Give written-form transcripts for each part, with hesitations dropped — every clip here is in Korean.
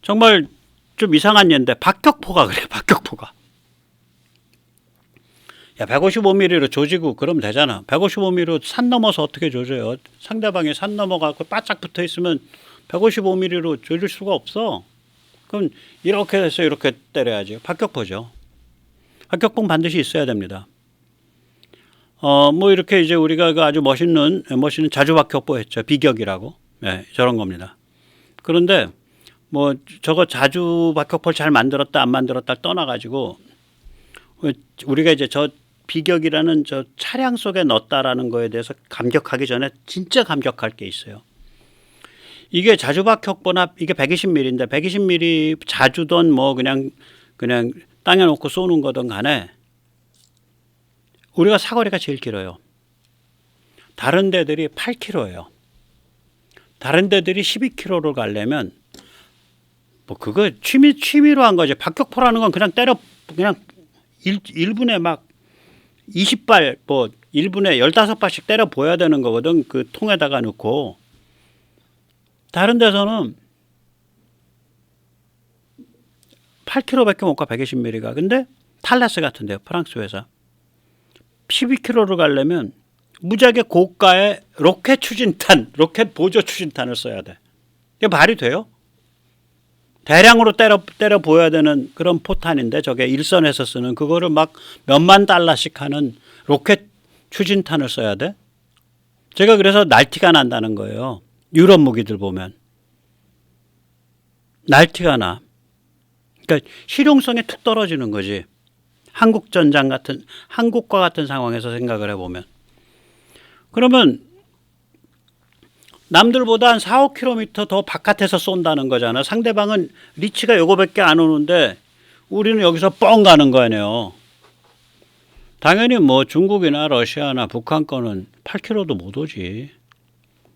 정말 좀 이상한 얘인데 박격포가 그래. 박격포가. 야 155mm로 조지고 그러면 되잖아. 155mm로 산 넘어서 어떻게 조져요. 상대방이 산 넘어가고 바짝 붙어 있으면 155mm로 조질 수가 없어. 그럼 이렇게 해서 이렇게 때려야지. 박격포죠. 박격포는 반드시 있어야 됩니다. 뭐 이렇게 이제 우리가 그 아주 멋있는 자주박격포 했죠. 비격이라고. 네, 저런 겁니다. 그런데 뭐 저거 자주박격포를 잘 만들었다 안 만들었다 떠나가지고 우리가 이제 저 비격이라는 저 차량 속에 넣었다라는 거에 대해서 감격하기 전에 진짜 감격할 게 있어요. 이게 자주박격포나 이게 120mm인데 120mm 자주든 뭐 그냥 땅에 놓고 쏘는 거든 간에 우리가 사거리가 제일 길어요. 다른 데들이 8km예요. 다른 데들이 12km를 가려면 뭐 그거 취미로 한 거지. 박격포라는 건 그냥 때려 그냥 1분에 막 20발 뭐 1분에 15발씩 때려 보여야 되는 거거든. 그 통에다가 넣고. 다른 데서는 8km밖에 못 가 120mm가. 근데 탈레스 같은 데요. 프랑스 회사. 12km를 가려면 무지하게 고가의 로켓 추진탄, 로켓 보조 추진탄을 써야 돼. 이게 말이 돼요? 대량으로 때려 보여야 되는 그런 포탄인데 저게 일선에서 쓰는 그거를 막 몇만 달러씩 하는 로켓 추진탄을 써야 돼? 제가 그래서 날티가 난다는 거예요. 유럽 무기들 보면. 날티가 나. 그러니까 실용성이 툭 떨어지는 거지. 한국과 같은 상황에서 생각을 해보면. 그러면 남들보다 한 4, 5km 더 바깥에서 쏜다는 거잖아. 상대방은 리치가 요거밖에 안 오는데 우리는 여기서 뻥 가는 거 아니에요. 당연히 뭐 중국이나 러시아나 북한 거는 8km도 못 오지.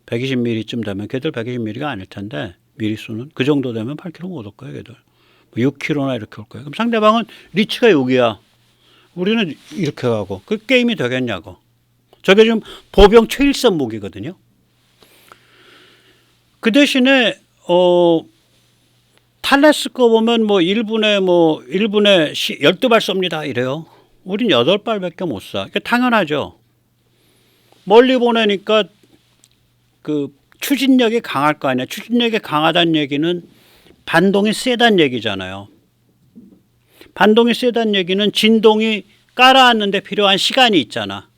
120mm쯤 되면 걔들 120mm가 아닐 텐데 미리수는 그 정도 되면 8km 못 올 거예요. 걔들 6km나 이렇게 올 거예요. 그럼 상대방은 리치가 여기야. 우리는 이렇게 가고 그 게임이 되겠냐고. 저게 지금 보병 최일선 무기거든요. 그 대신에 탈레스 거 보면 뭐 1분에 12발 쏩니다 이래요. 우린 8발밖에 못 쏴. 그게 당연하죠. 멀리 보내니까 그 추진력이 강할 거 아니야. 추진력이 강하다는 얘기는 반동이 세다는 얘기잖아요. 반동이 세다는 얘기는 진동이 깔아앉는데 필요한 시간이 있잖아.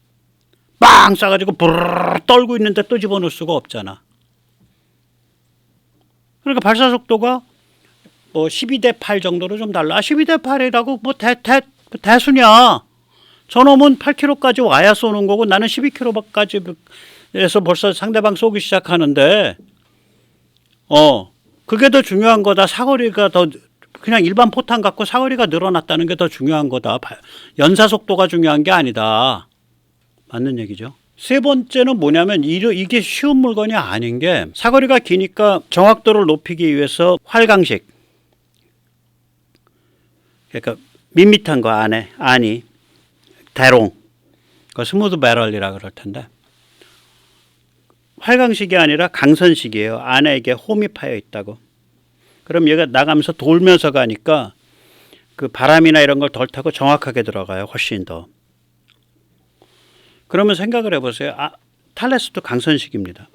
빵 쏴가지고 부르르 떨고 있는데 또 집어넣을 수가 없잖아. 그러니까 발사 속도가 뭐 12대8 정도로 좀 달라. 12대8이라고 뭐 대수냐. 저놈은 8km까지 와야 쏘는 거고 나는 12km까지 해서 벌써 상대방 쏘기 시작하는데 그게 더 중요한 거다. 사거리가 더 그냥 일반 포탄 갖고 사거리가 늘어났다는 게 더 중요한 거다. 연사 속도가 중요한 게 아니다. 맞는 얘기죠. 세 번째는 뭐냐면 이게 쉬운 물건이 아닌 게 사거리가 기니까 정확도를 높이기 위해서 활강식 그러니까 밋밋한 거 안이 대롱 그 스무드 배럴이라 그럴 텐데 활강식이 아니라 강선식이에요. 안에 이게 홈이 파여 있다고. 그럼 얘가 나가면서 돌면서 가니까 그 바람이나 이런 걸 덜 타고 정확하게 들어가요. 훨씬 더. 그러면 생각을 해보세요. 탈레스도 강선식입니다.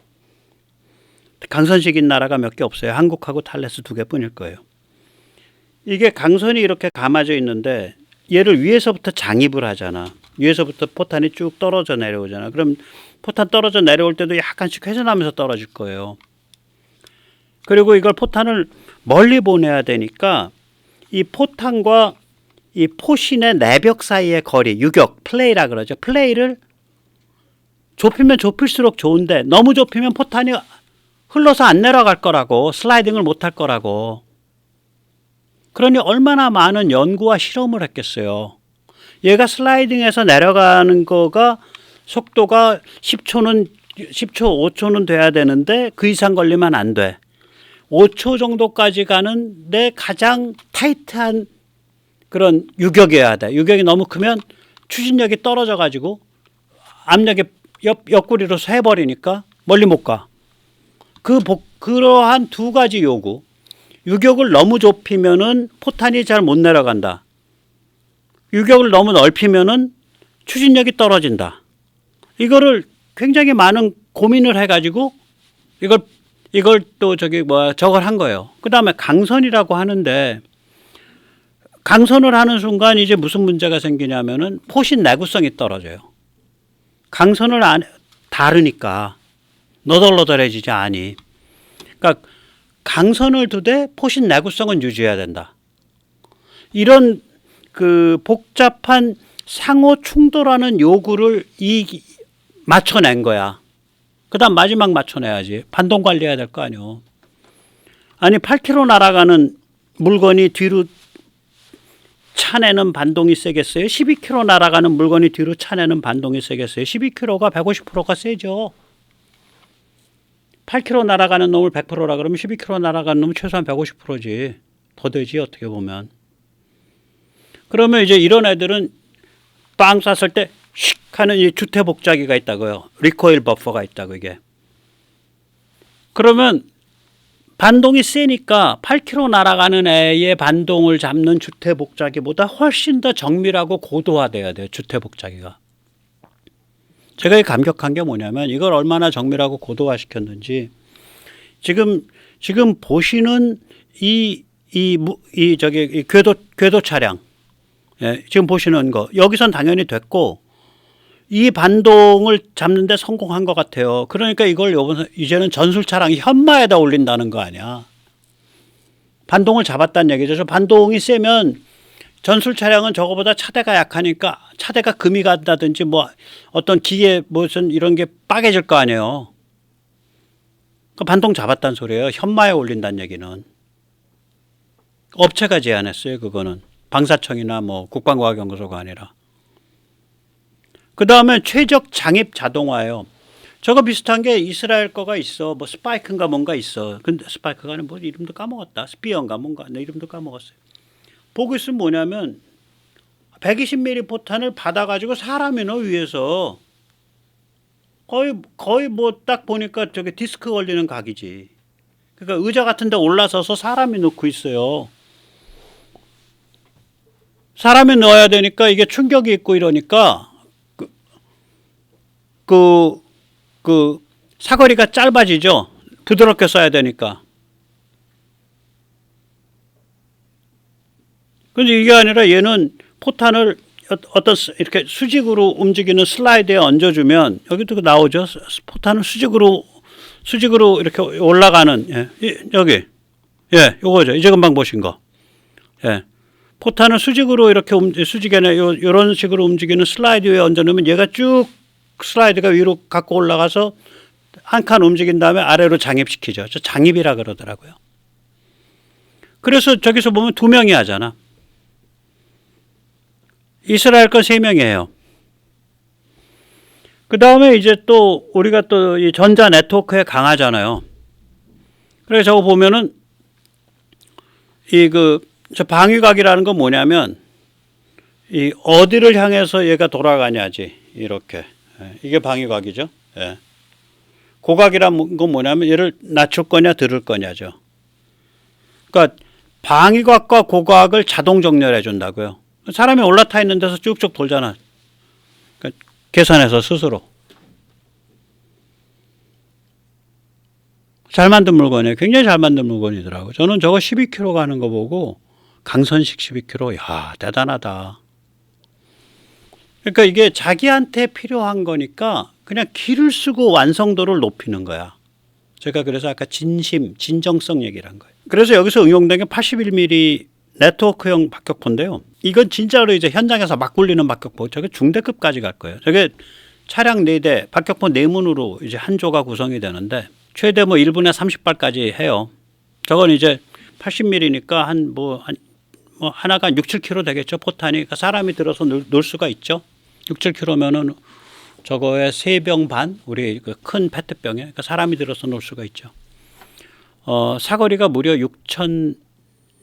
강선식인 나라가 몇 개 없어요. 한국하고 탈레스 2개뿐일 거예요. 이게 강선이 이렇게 감아져 있는데 얘를 위에서부터 장입을 하잖아. 위에서부터 포탄이 쭉 떨어져 내려오잖아. 그럼 포탄 떨어져 내려올 때도 약간씩 회전하면서 떨어질 거예요. 그리고 이걸 포탄을 멀리 보내야 되니까 이 포탄과 이 포신의 내벽 사이의 거리, 유격, 플레이라 그러죠. 플레이를 좁히면 좁힐수록 좋은데 너무 좁히면 포탄이 흘러서 안 내려갈 거라고. 슬라이딩을 못 할 거라고. 그러니 얼마나 많은 연구와 실험을 했겠어요. 얘가 슬라이딩해서 내려가는 거가 속도가 10초, 5초는 돼야 되는데 그 이상 걸리면 안 돼. 5초 정도까지 가는데 가장 타이트한 그런 유격이어야 돼. 유격이 너무 크면 추진력이 떨어져 가지고 압력이 옆구리로 쇠버리니까 멀리 못 가. 그러한 두 가지 요구. 유격을 너무 좁히면은 포탄이 잘 못 내려간다. 유격을 너무 넓히면은 추진력이 떨어진다. 이거를 굉장히 많은 고민을 해가지고 이걸 또 저걸 한 거예요. 그 다음에 강선이라고 하는데, 강선을 하는 순간 이제 무슨 문제가 생기냐면은 포신 내구성이 떨어져요. 강선을 다르니까 너덜너덜해지지 않이. 그러니까 강선을 두되 포신 내구성은 유지해야 된다. 이런 그 복잡한 상호 충돌하는 요구를 맞춰낸 거야. 그 다음 마지막 맞춰내야지. 반동 관리해야 될 거 아니요. 아니 8km 날아가는 물건이 뒤로 차내는 반동이 세겠어요? 12km 날아가는 물건이 뒤로 차내는 반동이 세겠어요? 12km가 150%가 세죠. 8km 날아가는 놈을 100%라 그러면 12km 날아가는 놈은 최소한 150%지. 더 되지 어떻게 보면. 그러면 이제 이런 애들은 빵 쐈을 때 씩 하는 이 주퇴복자기가 있다고요. 리코일 버퍼가 있다고 이게. 그러면 반동이 세니까 8km 날아가는 애의 반동을 잡는 주퇴복자기보다 훨씬 더 정밀하고 고도화돼야 돼요. 주퇴복자기가. 제가 감격한 게 뭐냐면 이걸 얼마나 정밀하고 고도화 시켰는지 지금 보시는 이 궤도 차량, 예, 지금 보시는 거 여기선 당연히 됐고 이 반동을 잡는데 성공한 것 같아요. 그러니까 이걸 이제는 전술 차량 현마에다 올린다는 거 아니야. 반동을 잡았다는 얘기죠. 저 반동이 세면 전술 차량은 저거보다 차대가 약하니까 차대가 금이 간다든지 뭐 어떤 기계 무슨 이런 게 빠개질 거 아니에요. 그 반동 잡았다는 소리예요. 현마에 올린다는 얘기는. 업체가 제안했어요. 그거는 방사청이나 뭐 국방과학연구소가 아니라. 그 다음에 최적 장입 자동화예요. 저거 비슷한 게 이스라엘 거가 있어. 뭐 스파이크인가 뭔가 있어. 근데 스파이크가 뭐 이름도 까먹었다. 스피어인가 뭔가 내 이름도 까먹었어요. 보고 있으면 뭐냐면 120mm 포탄을 받아가지고 사람이 넣어 위에서 거의 뭐 딱 보니까 저게 디스크 걸리는 각이지. 그러니까 의자 같은 데 올라서서 사람이 넣고 있어요. 사람이 넣어야 되니까 이게 충격이 있고 이러니까 그 사거리가 짧아지죠. 부드럽게 쏴야 되니까. 근데 이게 아니라 얘는 포탄을 어떤 이렇게 수직으로 움직이는 슬라이드에 얹어주면 여기도 나오죠. 포탄을 수직으로 이렇게 올라가는, 예, 여기, 예, 요거죠. 이제 금방 보신 거. 예. 포탄을 수직으로 이렇게 수직에는 요런 식으로 움직이는 슬라이드 위에 얹어놓으면 얘가 쭉 슬라이드가 위로 갖고 올라가서 한 칸 움직인 다음에 아래로 장입시키죠. 저 장입이라 그러더라고요. 그래서 저기서 보면 2명이 하잖아. 이스라엘 거 3명이에요. 그 다음에 이제 또 우리가 또 이 전자 네트워크에 강하잖아요. 그래서 저거 보면은 저 방위각이라는 건 뭐냐면 이 어디를 향해서 얘가 돌아가냐지. 이렇게. 이게 방위각이죠. 예. 고각이란 건 뭐냐면 얘를 낮출 거냐 들을 거냐죠. 그러니까 방위각과 고각을 자동 정렬해 준다고요. 사람이 올라타 있는 데서 쭉쭉 돌잖아. 그러니까 계산해서 스스로. 잘 만든 물건이에요. 굉장히 잘 만든 물건이더라고요. 저는 저거 12km 가는 거 보고 강선식 12km, 야, 대단하다. 그러니까 이게 자기한테 필요한 거니까 그냥 기를 쓰고 완성도를 높이는 거야. 제가 그래서 아까 진정성 얘기를 한 거예요. 그래서 여기서 응용된 게 81mm 네트워크형 박격포인데요. 이건 진짜로 이제 현장에서 막 굴리는 박격포. 저게 중대급까지 갈 거예요. 저게 차량 4대, 박격포 4문으로 이제 한 조가 구성이 되는데 최대 뭐 1분에 30발까지 해요. 저건 이제 80mm니까 하나가 6, 7kg 되겠죠. 포탄이. 그러니까 사람이 들어서 놓을 수가 있죠. 6, 7kg면은 저거에 3병 반, 우리 그 큰 페트병에 그러니까 사람이 들어서 놓을 수가 있죠. 사거리가 무려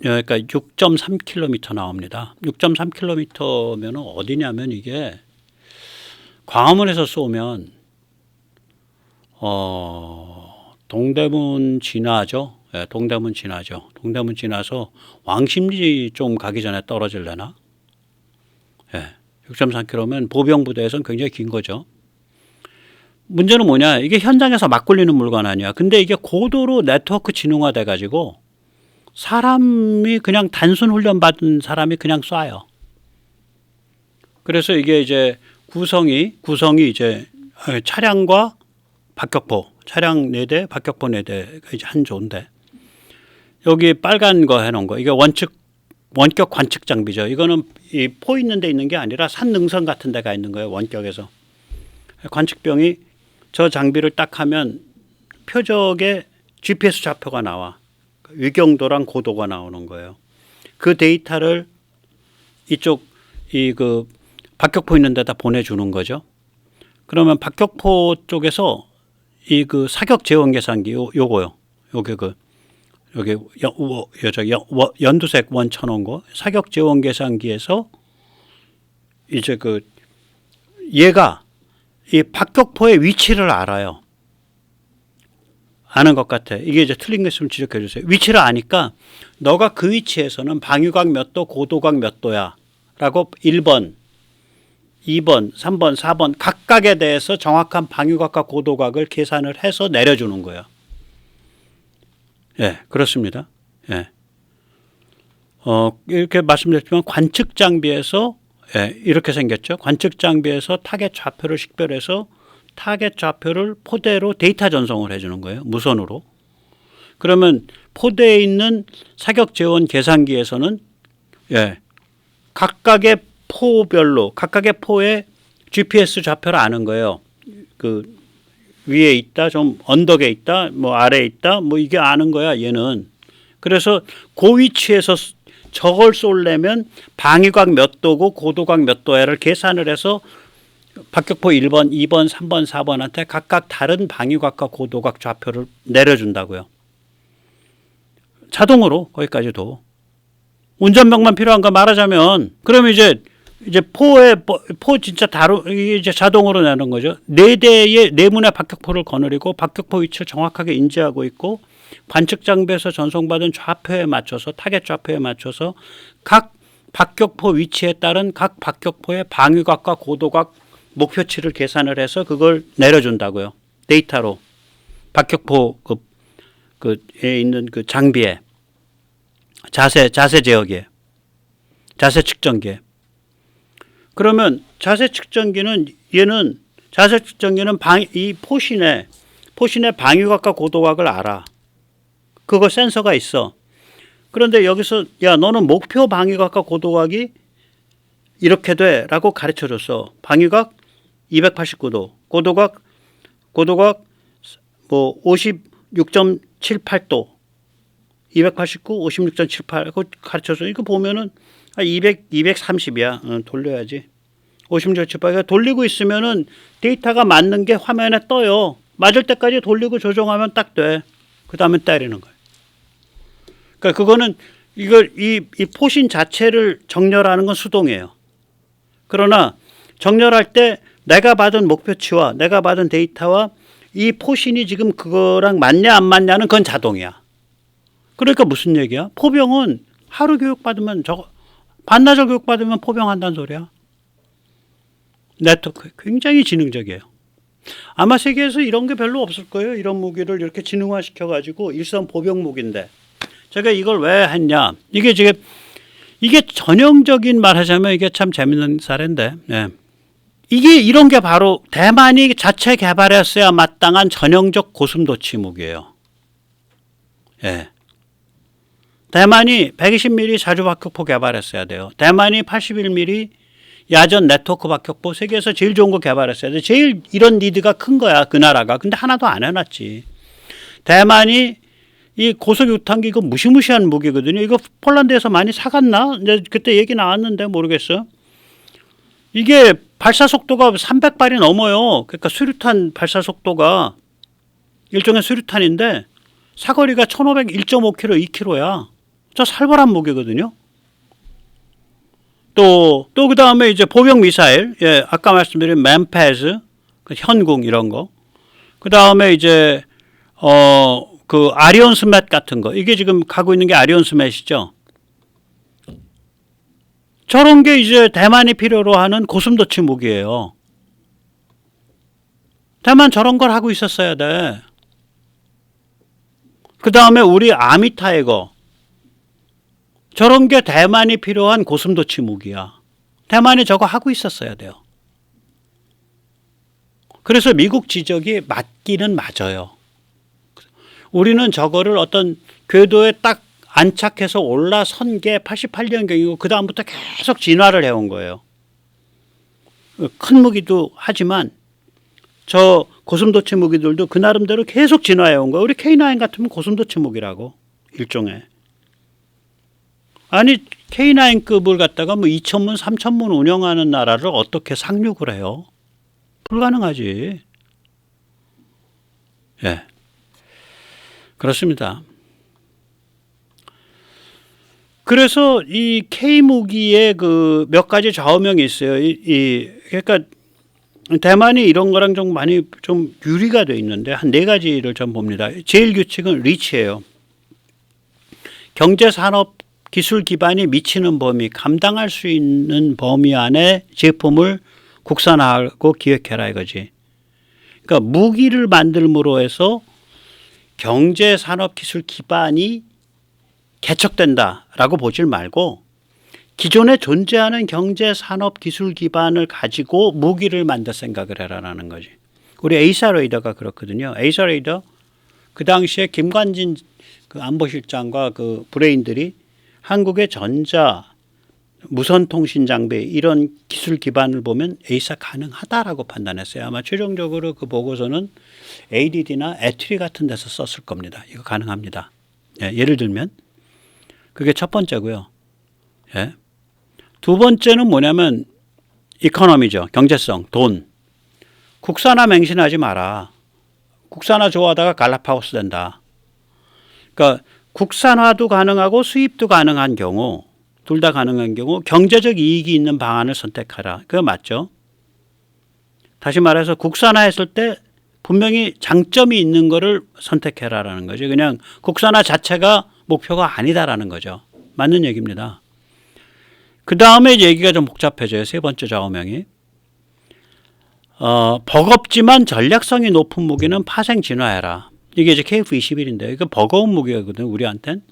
그러니까 6.3km 나옵니다. 6.3km면 어디냐면 이게 광화문에서 쏘면 동대문 지나죠. 예, 동대문 지나죠. 동대문 지나서 왕십리 좀 가기 전에 떨어질려나? 예, 6.3km면 보병부대에서는 굉장히 긴 거죠. 문제는 뭐냐? 이게 현장에서 막 굴리는 물건 아니야. 근데 이게 고도로 네트워크 진흥화돼 가지고 사람이 그냥 단순 훈련 받은 사람이 그냥 쏴요. 그래서 이게 이제 구성이 이제 차량과 박격포, 차량 4대, 박격포 4대가 이제 한 조인데, 여기 빨간 거 해놓은 거, 이게 원격 관측 장비죠. 이거는 이 포 있는 데 있는 게 아니라 산 능선 같은 데가 있는 거예요. 원격에서. 관측병이 저 장비를 딱 하면 표적에 GPS 좌표가 나와. 위경도랑 고도가 나오는 거예요. 그 데이터를 이쪽 그 박격포 있는 데다 보내주는 거죠. 그러면 박격포 쪽에서 이 그 사격 재원 계산기 요거요. 요게 여기 연두색 원 쳐놓은 거 사격 재원 계산기에서 이제 얘가 이 박격포의 위치를 알아요. 아는 것 같아. 이게 이제 틀린 거 있으면 지적해 주세요. 위치를 아니까 너가 그 위치에서는 방위각 몇 도, 고도각 몇 도야 라고 1번, 2번, 3번, 4번 각각에 대해서 정확한 방위각과 고도각을 계산을 해서 내려주는 거예요. 예, 그렇습니다. 예. 이렇게 말씀드렸지만 관측 장비에서 이렇게 생겼죠. 관측 장비에서 타겟 좌표를 식별해서 타겟 좌표를 포대로 데이터 전송을 해주는 거예요. 무선으로. 그러면 포대에 있는 사격 재원 계산기에서는 각각의 포별로 각각의 포의 GPS 좌표를 아는 거예요. 그 위에 있다, 좀 언덕에 있다, 뭐 아래에 있다, 뭐 이게 아는 거야 얘는. 그래서 그 위치에서 저걸 쏠려면 방위각 몇 도고 고도각 몇 도야를 계산을 해서 박격포 1번, 2번, 3번, 4번한테 각각 다른 방위각과 고도각 좌표를 내려준다고요. 자동으로 거기까지도. 운전병만 필요한가 말하자면, 그러면 이제 포 진짜 이제 자동으로 내는 거죠. 4대의 4문의 박격포를 거느리고 박격포 위치를 정확하게 인지하고 있고, 관측 장비에서 전송받은 좌표에 맞춰서 타겟 좌표에 맞춰서 각 박격포 위치에 따른 각 박격포의 방위각과 고도각 목표치를 계산을 해서 그걸 내려준다고요. 데이터로 박격포 에 있는 그 장비에 자세 제어기에 자세 측정기에. 그러면 자세 측정기는 이 포신의 방위각과 고도각을 알아. 그거 센서가 있어. 그런데 여기서 야 너는 목표 방위각과 고도각이 이렇게 돼라고 가르쳐 줬어. 방위각 289도, 고도각 뭐 56.78도, 289, 56.78 그거 가르쳐 줘. 이거 보면은 230이야. 돌려야지. 56.78 돌리고 있으면은 데이터가 맞는 게 화면에 떠요. 맞을 때까지 돌리고 조정하면 딱 돼. 그 다음에 때리는 거예요. 그러니까 그거는 이 포신 자체를 정렬하는 건 수동이에요. 그러나 정렬할 때 내가 받은 목표치와 내가 받은 데이터와 이 포신이 지금 그거랑 맞냐 안 맞냐는 그건 자동이야. 그러니까 무슨 얘기야? 포병은 하루 교육받으면 반나절 교육받으면 포병한다는 소리야. 네트워크 굉장히 지능적이에요. 아마 세계에서 이런 게 별로 없을 거예요. 이런 무기를 이렇게 지능화시켜가지고 일선 보병 무기인데 제가 이걸 왜 했냐? 이게 전형적인 말하자면 이게 참 재밌는 사례인데, 이게 이런 게 바로 대만이 자체 개발했어야 마땅한 전형적 고슴도치 무기예요. 대만이 120mm 자주 박격포 개발했어야 돼요. 대만이 81mm 야전 네트워크 박격포 세계에서 제일 좋은 거 개발했어야 돼. 제일 이런 니드가 큰 거야 그 나라가. 근데 하나도 안 해놨지. 대만이 이 고속유탄기 이거 무시무시한 무기거든요. 이거 폴란드에서 많이 사갔나? 이제 그때 얘기 나왔는데 모르겠어. 이게 발사 속도가 300발이 넘어요. 그러니까 수류탄 발사 속도가 일종의 수류탄인데 사거리가 1,501.5km, 2km야. 저 살벌한 무기거든요. 또 그 다음에 이제 보병 미사일, 아까 말씀드린 맨패즈, 현궁 이런 거. 그 다음에 이제 그 아리온 스맷 같은 거, 이게 지금 가고 있는 게 아리온 스맷이죠. 저런 게 이제 대만이 필요로 하는 고슴도치 무기예요. 대만 저런 걸 하고 있었어야 돼. 그 다음에 우리 아미타이거, 저런 게 대만이 필요한 고슴도치 무기야. 대만이 저거 하고 있었어야 돼요. 그래서 미국 지적이 맞기는 맞아요. 우리는 저거를 어떤 궤도에 딱 안착해서 올라선 게 88년경이고 그 다음부터 계속 진화를 해온 거예요. 큰 무기도 하지만 저 고슴도치 무기들도 그 나름대로 계속 진화해온 거예요. 우리 K9 같으면 고슴도치 무기라고, 일종의. 아니 K9급을 갖다가 뭐 2,000문 3,000문 운영하는 나라를 어떻게 상륙을 해요? 불가능하지. 예, 그렇습니다. 그래서 이 K 무기의 그 몇 가지 좌우명이 있어요. 그러니까 대만이 이런 거랑 좀 많이 좀 유리가 돼 있는데 한 네 가지를 좀 봅니다. 제일 규칙은 리치예요. 경제 산업 기술 기반이 미치는 범위, 감당할 수 있는 범위 안에 제품을 국산화하고 기획해라 이거지. 그러니까 무기를 만들므로 해서 경제 산업 기술 기반이 개척된다라고 보질 말고 기존에 존재하는 경제 산업 기술 기반을 가지고 무기를 만들 생각을 해라라는 거지. 우리 에이사 레이더가 그렇거든요. 에이사 레이더 그 당시에 김관진 그 안보실장과 그 브레인들이 한국의 전자 무선 통신 장비 이런 기술 기반을 보면 에이사 가능하다라고 판단했어요. 아마 최종적으로 그 보고서는 ADD나 애트리 같은 데서 썼을 겁니다. 이거 가능합니다. 예, 예를 들면 그게 첫 번째고요. 예. 두 번째는 뭐냐면 이코노미죠. 경제성, 돈. 국산화 맹신하지 마라. 국산화 좋아하다가 갈라파고스 된다. 그러니까 국산화도 가능하고 수입도 가능한 경우, 둘 다 가능한 경우 경제적 이익이 있는 방안을 선택하라. 그거 맞죠? 다시 말해서 국산화했을 때 분명히 장점이 있는 거를 선택해라라는 거죠. 그냥 국산화 자체가 목표가 아니다라는 거죠. 맞는 얘기입니다. 그 다음에 얘기가 좀 복잡해져요. 세 번째 좌우명이. 버겁지만 전략성이 높은 무기는 파생 진화해라. 이게 이제 KF-21인데 이거 버거운 무기거든요. 우리한텐.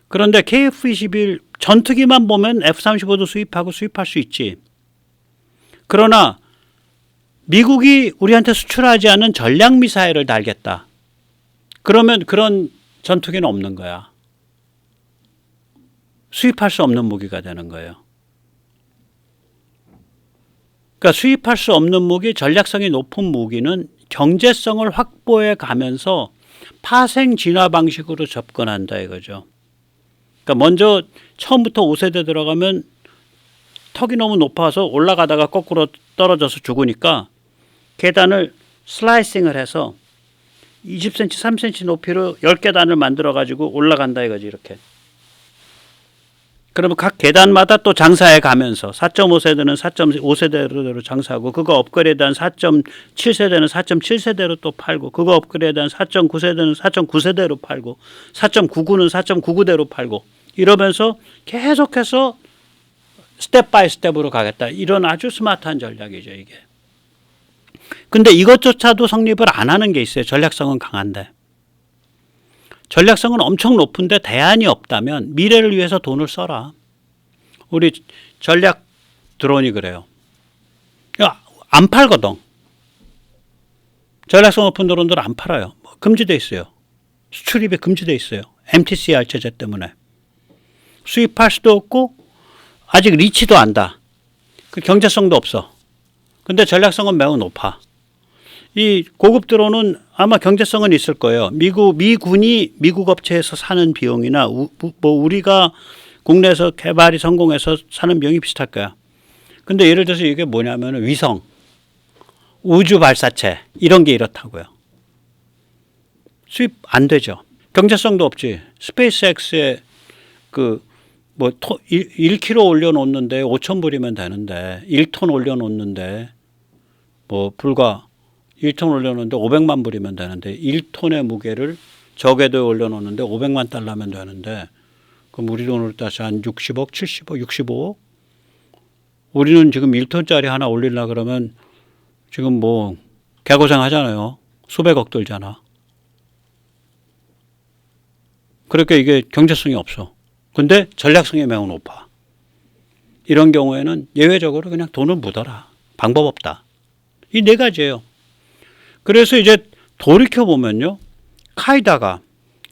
그런데 KF-21 전투기만 보면 F-35도 수입할 수 있지. 그러나 미국이 우리한테 수출하지 않은 전략미사일을 달겠다. 그러면 그런 전투기는 없는 거야. 수입할 수 없는 무기가 되는 거예요. 그러니까 수입할 수 없는 무기, 전략성이 높은 무기는 경제성을 확보해 가면서 파생 진화 방식으로 접근한다 이거죠. 그러니까 먼저 처음부터 5세대 들어가면 턱이 너무 높아서 올라가다가 거꾸로 떨어져서 죽으니까 계단을 슬라이싱을 해서 20cm, 3cm 높이로 10계단을 만들어 가지고 올라간다 이거지 이렇게. 그러면 각 계단마다 또 장사해 가면서 4.5세대는 4.5세대로 장사하고 그거 업그레이드한 4.7세대는 4.7세대로 또 팔고 그거 업그레이드한 4.9세대는 4.9세대로 팔고 4.99는 4.99대로 팔고 이러면서 계속해서 스텝 바이 스텝으로 가겠다. 이런 아주 스마트한 전략이죠 이게. 근데 이것조차도 성립을 안 하는 게 있어요. 전략성은 강한데. 전략성은 엄청 높은데 대안이 없다면 미래를 위해서 돈을 써라. 우리 전략 드론이 그래요. 안 팔거든. 전략성 높은 드론들은 안 팔아요. 금지돼 있어요. 수출입이 금지돼 있어요. MTCR 제재 때문에. 수입할 수도 없고 아직 리치도 안다. 그 경제성도 없어. 근데 전략성은 매우 높아. 이 고급 드론은 아마 경제성은 있을 거예요. 미군이 미국 업체에서 사는 비용이나 뭐 우리가 국내에서 개발이 성공해서 사는 비용이 비슷할 거야. 근데 예를 들어서 이게 뭐냐면 위성, 우주 발사체 이런 게 이렇다고요. 수입 안 되죠. 경제성도 없지. 스페이스X에 그 뭐 1kg 올려놓는데 5,000불이면 되는데 1톤 올려놓는데 뭐 불과 1톤 올려놓는데 500만 불이면 되는데 1톤의 무게를 저궤도에 올려놓는데 500만 달러면 되는데 그럼 우리 돈으로 따서 한 60억, 70억, 65억? 우리는 지금 1톤짜리 하나 올리려 그러면 지금 뭐 개고생 하잖아요. 수백억 들잖아. 그러니까 이게 경제성이 없어. 근데 전략성이 매우 높아. 이런 경우에는 예외적으로 그냥 돈을 묻어라. 방법 없다. 이 네 가지예요. 그래서 이제 돌이켜보면요. 카이다가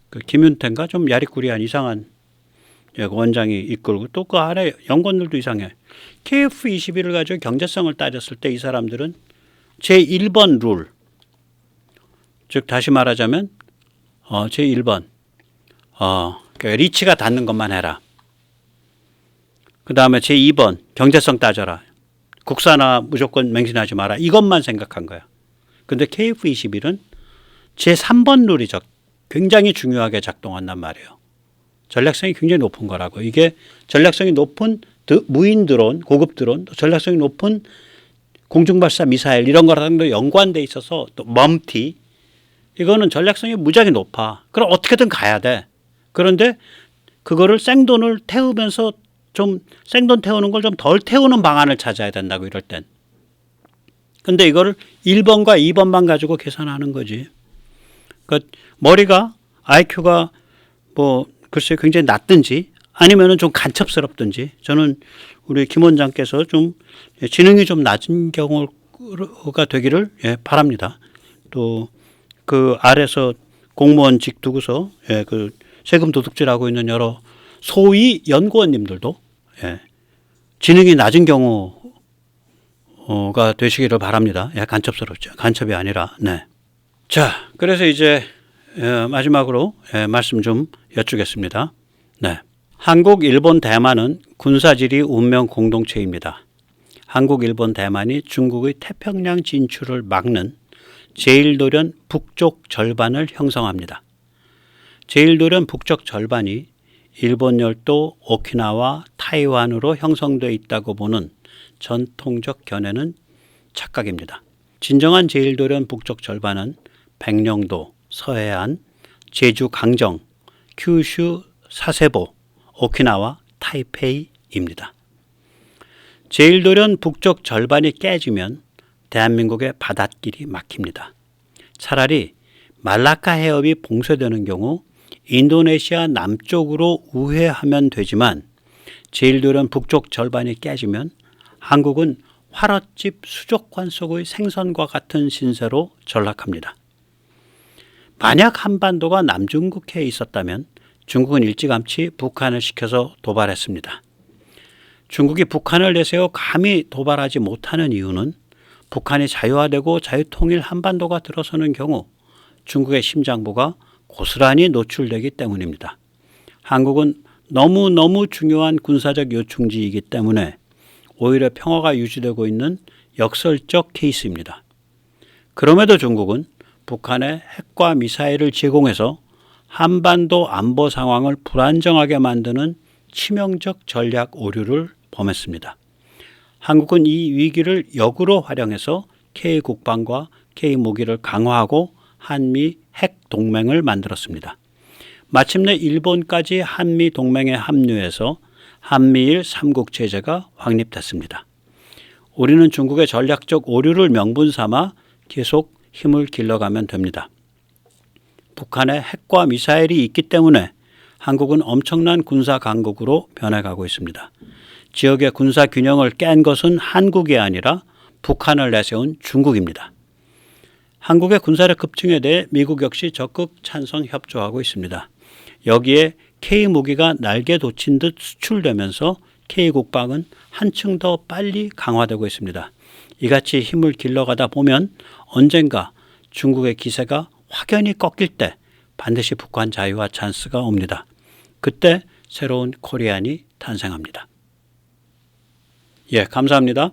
그 김윤태인가 좀 야리꾸리한 이상한 원장이 이끌고 또 그 아래 연구원들도 이상해. KF21을 가지고 경제성을 따졌을 때 이 사람들은 제1번 룰, 즉 다시 말하자면 제1번 그러니까 리치가 닿는 것만 해라. 그 다음에 제2번 경제성 따져라. 국산화 무조건 맹신하지 마라. 이것만 생각한 거야. 근데 KF21은 제3번 룰이 굉장히 중요하게 작동한단 말이에요. 전략성이 굉장히 높은 거라고. 이게 전략성이 높은 무인 드론, 고급 드론, 전략성이 높은 공중발사 미사일 이런 거랑도 연관돼 있어서 또 멈티 이거는 전략성이 무지하게 높아. 그럼 어떻게든 가야 돼. 그런데 그거를 생돈을 태우면서 좀 생돈 태우는 걸 좀 덜 태우는 방안을 찾아야 된다고 이럴 땐. 근데 이거를 1번과 2번만 가지고 계산하는 거지. 그러니까 머리가 IQ가 뭐 글쎄 굉장히 낮든지 아니면은 좀 간첩스럽든지 저는 우리 김 원장께서 좀 지능이 좀 낮은 경우가 되기를 바랍니다. 또 그 아래서 공무원직 두고서 그 세금 도둑질하고 있는 여러 소위 연구원님들도 지능이 낮은 경우가 되시기를 바랍니다. 간첩스럽죠. 간첩이 아니라. 네. 자, 그래서 이제 마지막으로 말씀 좀 여쭙겠습니다. 네. 한국, 일본, 대만은 군사지리 운명 공동체입니다. 한국, 일본, 대만이 중국의 태평양 진출을 막는 제1도련 북쪽 절반을 형성합니다. 제1도련 북쪽 절반이 일본 열도 오키나와 타이완으로 형성되어 있다고 보는 전통적 견해는 착각입니다. 진정한 제1도련 북쪽 절반은 백령도, 서해안, 제주 강정, 큐슈 사세보, 오키나와 타이페이입니다. 제1도련 북쪽 절반이 깨지면 대한민국의 바닷길이 막힙니다. 차라리 말라카 해협이 봉쇄되는 경우 인도네시아 남쪽으로 우회하면 되지만 제1도련 북쪽 절반이 깨지면 한국은 화롯집 수족관 속의 생선과 같은 신세로 전락합니다. 만약 한반도가 남중국해에 있었다면 중국은 일찌감치 북한을 시켜서 도발했습니다. 중국이 북한을 내세워 감히 도발하지 못하는 이유는 북한이 자유화되고 자유통일 한반도가 들어서는 경우 중국의 심장부가 고스란히 노출되기 때문입니다. 한국은 너무너무 중요한 군사적 요충지이기 때문에 오히려 평화가 유지되고 있는 역설적 케이스입니다. 그럼에도 중국은 북한에 핵과 미사일을 제공해서 한반도 안보 상황을 불안정하게 만드는 치명적 전략 오류를 범했습니다. 한국은 이 위기를 역으로 활용해서 K국방과 K무기를 강화하고 한미 핵 동맹을 만들었습니다. 마침내 일본까지 한미 동맹에 합류해서 한미일 3국 체제가 확립됐습니다. 우리는 중국의 전략적 오류를 명분 삼아 계속 힘을 길러가면 됩니다. 북한에 핵과 미사일이 있기 때문에 한국은 엄청난 군사 강국으로 변해가고 있습니다. 지역의 군사 균형을 깬 것은 한국이 아니라 북한을 내세운 중국입니다. 한국의 군사력 급증에 대해 미국 역시 적극 찬성 협조하고 있습니다. 여기에 K무기가 날개 돋친 듯 수출되면서 K국방은 한층 더 빨리 강화되고 있습니다. 이같이 힘을 길러가다 보면 언젠가 중국의 기세가 확연히 꺾일 때 반드시 북한 자유화 찬스가 옵니다. 그때 새로운 코리안이 탄생합니다. 감사합니다.